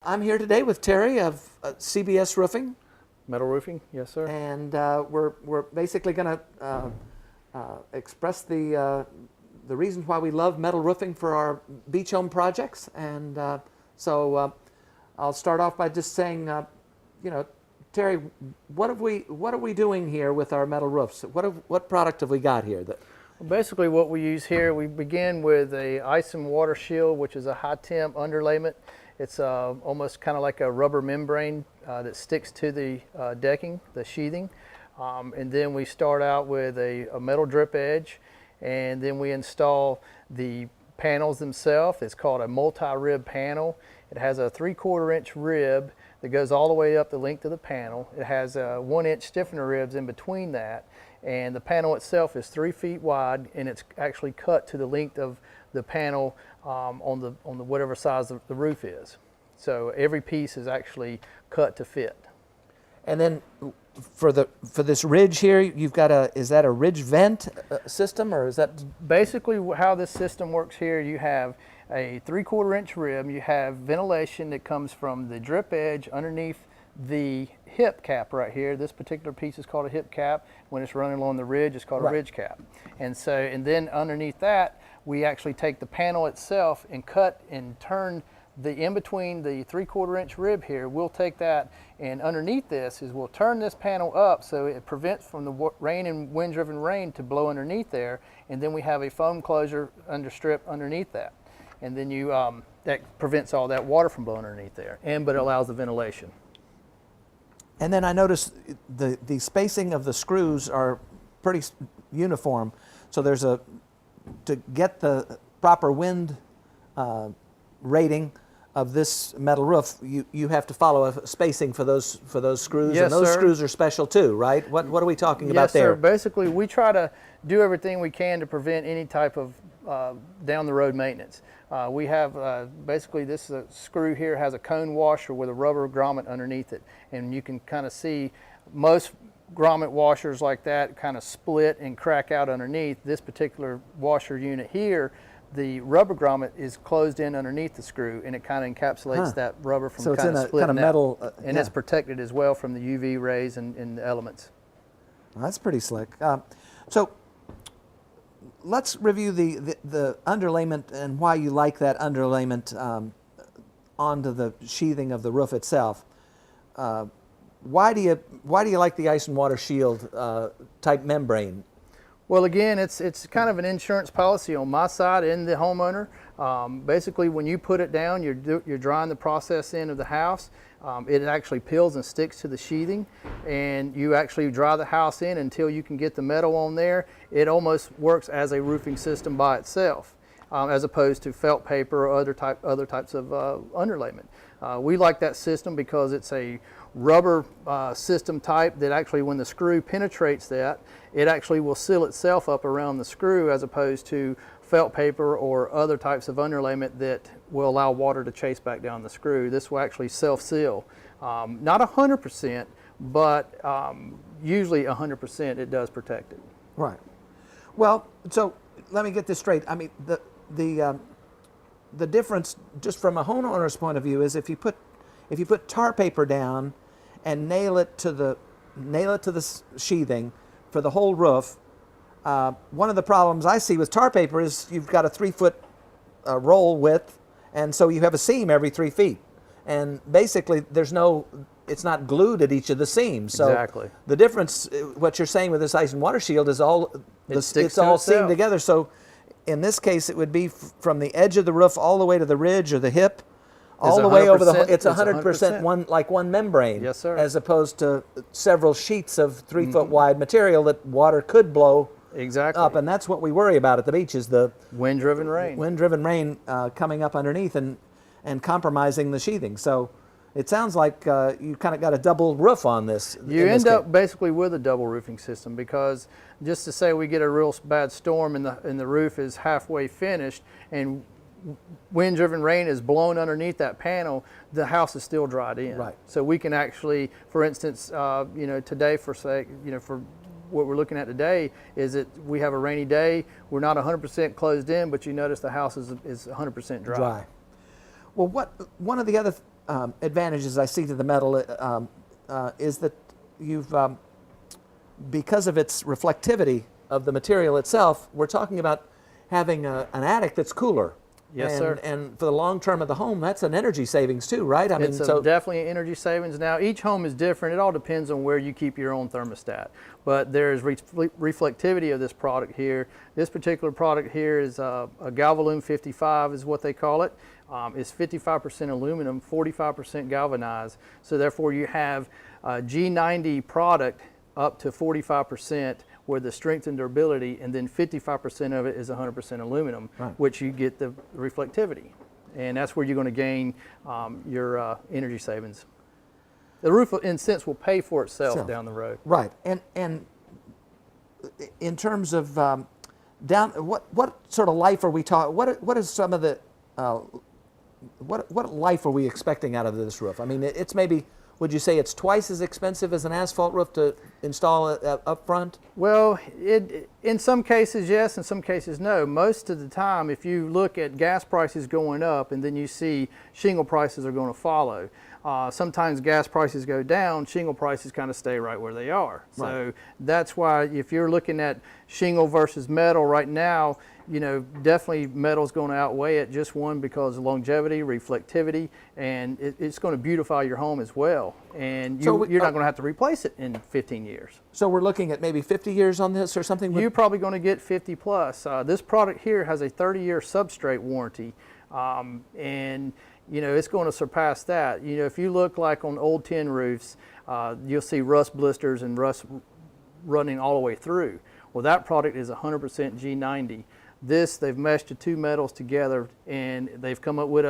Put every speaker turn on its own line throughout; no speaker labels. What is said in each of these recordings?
I'm here today with Terry of CBS Roofing,
Metal roofing, yes, sir.
and we're basically going to express the reasons why we love metal roofing for our beach home projects. And so I'll start off by just saying, Terry, what are we doing here with our metal roofs? What product have we got here?
Basically, what we use here, we begin with a ice and water shield, which is a high temp underlayment. It's almost kind of like a rubber membrane that sticks to the decking, the sheathing. And then we start out with a metal drip edge, and then we install the panels themselves. It's called a multi-rib panel. It has a 3/4 inch rib that goes all the way up the length of the panel. It has 1 inch stiffener ribs in between that, and the panel itself is 3 feet wide, and it's actually cut to the length of the panel on the whatever size the roof is. So every piece is actually cut to fit.
And then for this ridge here, you've got is that a ridge vent system, or is that?
Basically how this system works here, you have a 3/4 inch rib, you have ventilation that comes from the drip edge underneath the hip cap right here. This particular piece is called a hip cap. When it's running along the ridge, it's called a ridge cap. And then underneath that, we actually take the panel itself and cut and turn the in between the 3/4 inch rib here. We'll take that, and underneath this is we'll turn this panel up so it prevents from the rain and wind driven rain to blow underneath there. And then we have a foam closure strip underneath that. And then that prevents all that water from blowing underneath there, but it allows the ventilation.
And then I noticed the spacing of the screws are pretty uniform. So to get the proper wind rating of this metal roof, you have to follow a spacing for those screws.
Yes,
and those
sir.
screws are special too, right? What are we talking about
Yes,
there?
sir. Basically, we try to do everything we can to prevent any type of down the road maintenance. We have basically this screw here has a cone washer with a rubber grommet underneath it, and you can kind of see most grommet washers like that kind of split and crack out underneath. This particular washer unit here, the rubber grommet is closed in underneath the screw, and it kind of encapsulates that rubber from
so
kind of splitting
kind of metal,
out. And it's protected as well from the UV rays and the elements.
Well, that's pretty slick. So let's review the underlayment and why you like that underlayment onto the sheathing of the roof itself. Why do you like the ice and water shield type membrane?
Well, again, it's kind of an insurance policy on my side and the homeowner. Basically, when you put it down, you're drying the process in of the house. It actually peels and sticks to the sheathing, and you actually dry the house in until you can get the metal on there. It almost works as a roofing system by itself, as opposed to felt paper or other types of underlayment. We like that system because it's a rubber system type that actually, when the screw penetrates that, it actually will seal itself up around the screw, as opposed to felt paper or other types of underlayment that will allow water to chase back down the screw. This will actually self-seal. Not 100%, but usually 100% it does protect it.
Right. Well, so let me get this straight. I mean, the difference, just from a homeowner's point of view, is if you put tar paper down and nail it to the sheathing for the whole roof. One of the problems I see with tar paper is you've got a 3-foot roll width, and so you have a seam every 3 feet, and basically it's not glued at each of the seams. So
exactly.
The difference, what you're saying with this ice and water shield, is it's all seamed together. So in this case, it would be from the edge of the roof all the way to the ridge or the hip, all the way over it's 100% one membrane.
Yes, sir.
As opposed to several sheets of 3-foot wide material that water could blow up, and that's what we worry about at the beach, is the
wind-driven rain.
Wind-driven rain coming up underneath and compromising the sheathing. So it sounds like you kind of got a double roof on this.
You end up basically with a double roofing system, because just to say we get a real bad storm and the roof is halfway finished and wind-driven rain is blown underneath that panel, the house is still dried in.
Right.
So we can actually, for instance, today, for what we're looking at today, is that we have a rainy day. We're not 100% closed in, but you notice the house is 100% dry.
Well, one of the other advantages I see to the metal is that you've, because of its reflectivity of the material itself, we're talking about having an attic that's cooler.
Yes,
and,
sir.
And for the long term of the home, that's an energy savings too, right? I mean,
It's
so
definitely an energy savings. Now, each home is different. It all depends on where you keep your own thermostat. But there's reflectivity of this product here. This particular product here is a Galvalume 55 is what they call it. It's 55% aluminum, 45% galvanized. So therefore you have a G90 product up to 45% where the strength and durability, and then 55% of it is 100% aluminum,
right,
which you get the reflectivity. And that's where you're going to gain your energy savings. The roof, in a sense, will pay for itself down the road.
Right. And in terms of what sort of life are we talking? What is some of the what life are we expecting out of this roof? I mean, it's maybe. Would you say it's twice as expensive as an asphalt roof to install up front?
Well, in some cases, yes, in some cases, no. Most of the time, if you look at gas prices going up and then you see shingle prices are going to follow, sometimes gas prices go down, shingle prices kind of stay right where they are.
Right.
So that's why if you're looking at shingle versus metal right now, you know, definitely metal's going to outweigh it, just one, because of longevity, reflectivity, and it's going to beautify your home as well. And you're not going to have to replace it in 15 years.
So we're looking at maybe 50 years on this or something?
You're probably going to get 50 plus. This product here has a 30-year substrate warranty, and you know, it's going to surpass that. You know, if you look like on old tin roofs, you'll see rust blisters and rust running all the way through. Well, that product is 100% G90. This, they've meshed the two metals together, and they've come up with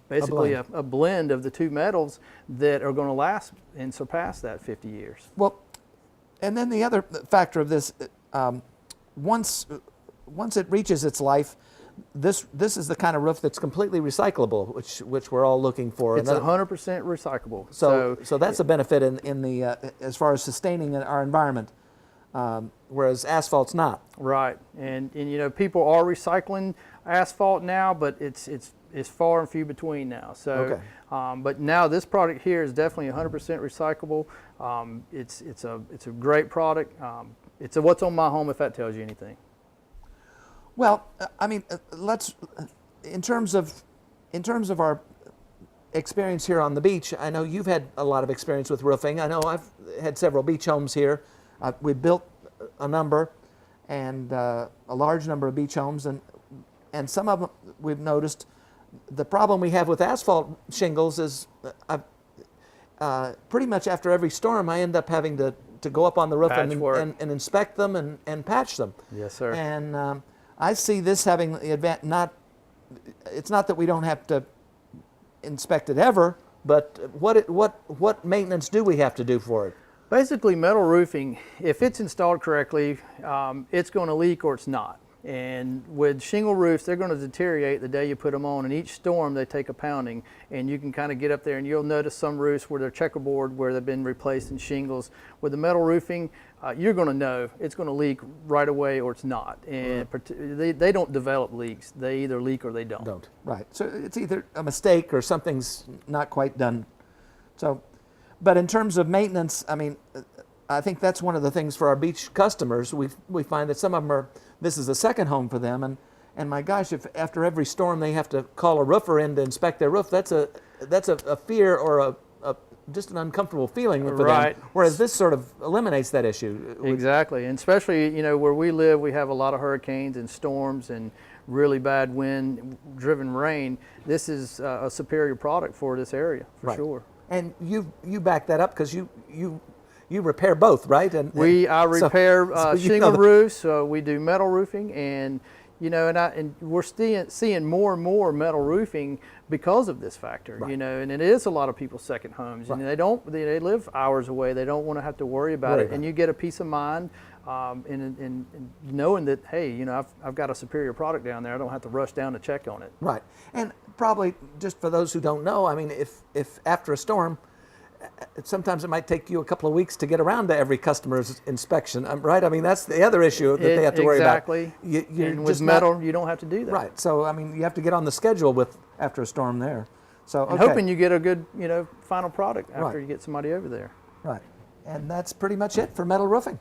basically a blend of the two metals that are going to last and surpass that 50 years.
Well, and then the other factor of this, once it reaches its life, this is the kind of roof that's completely recyclable, which we're all looking for.
It's 100% recyclable.
So that's a benefit in the as far as sustaining our environment. Whereas asphalt's not.
Right, and you know, people are recycling asphalt now, but it's far and few between now. So,
okay.
But now this product here is definitely 100% recyclable. It's a great product. It's a what's on my home, if that tells you anything.
Well, I mean, let's in terms of our experience here on the beach. I know you've had a lot of experience with roofing. I know I've had several beach homes here. We built a number, and a large number of beach homes, and some of them we've noticed. The problem we have with asphalt shingles is pretty much after every storm, I end up having to go up on the roof and inspect them and patch them.
Yes, sir.
And I see this having the advantage. It's not that we don't have to inspect it ever, but what maintenance do we have to do for it?
Basically, metal roofing, if it's installed correctly, it's going to leak or it's not. And with shingle roofs, they're going to deteriorate the day you put them on. And each storm, they take a pounding. And you can kind of get up there and you'll notice some roofs where they're checkerboard, where they've been replaced in shingles. With the metal roofing, you're going to know it's going to leak right away or it's not. And they don't develop leaks. They either leak or they don't.
Right. So it's either a mistake or something's not quite done. So. But in terms of maintenance, I mean, I think that's one of the things for our beach customers. We find that some of them this is a second home for them, and my gosh, if after every storm they have to call a roofer in to inspect their roof, that's a fear or just an uncomfortable feeling for them. Whereas this sort of eliminates that issue.
Exactly, and especially, you know, where we live, we have a lot of hurricanes and storms and really bad wind-driven rain. This is a superior product for this area, for sure.
And you back that up because you repair both, right?
I repair shingle roofs. So we do metal roofing, and you know, and we're seeing more and more metal roofing because of this factor. Right. You know, and it is a lot of people's second homes, and they live hours away. They don't want to have to worry about it, and you get a peace of mind. In knowing that, hey, you know, I've got a superior product down there. I don't have to rush down to check on it. Right.
And probably just for those who don't know, I mean, if after a storm, sometimes it might take you a couple of weeks to get around to every customer's inspection, right? I mean, that's the other issue that they have to worry about.
Exactly. And with metal, you don't have to do that.
Right. So, I mean, you have to get on the schedule after a storm there. So
And
okay.
hoping you get a good, final product after
Right.
you get somebody over there.
Right. And that's pretty much it for metal roofing.